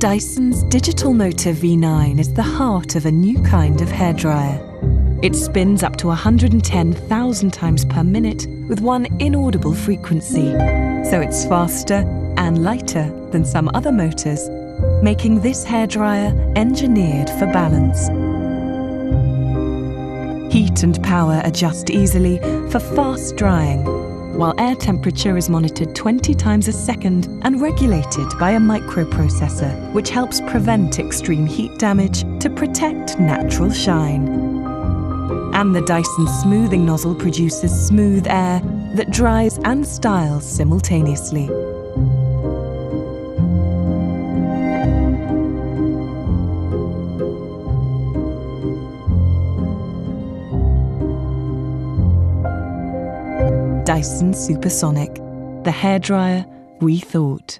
Dyson's digital motor V9 is the heart of a new kind of hairdryer. It spins up to 110,000 times per minute with one inaudible frequency, so it's faster and lighter than some other motors, making this hairdryer engineered for balance. Heat and power adjust easily for fast drying, while air temperature is monitored 20 times a second and regulated by a microprocessor, which helps prevent extreme heat damage to protect natural shine. And the Dyson smoothing nozzle produces smooth air that dries and styles simultaneously. Dyson Supersonic, the hairdryer we thought.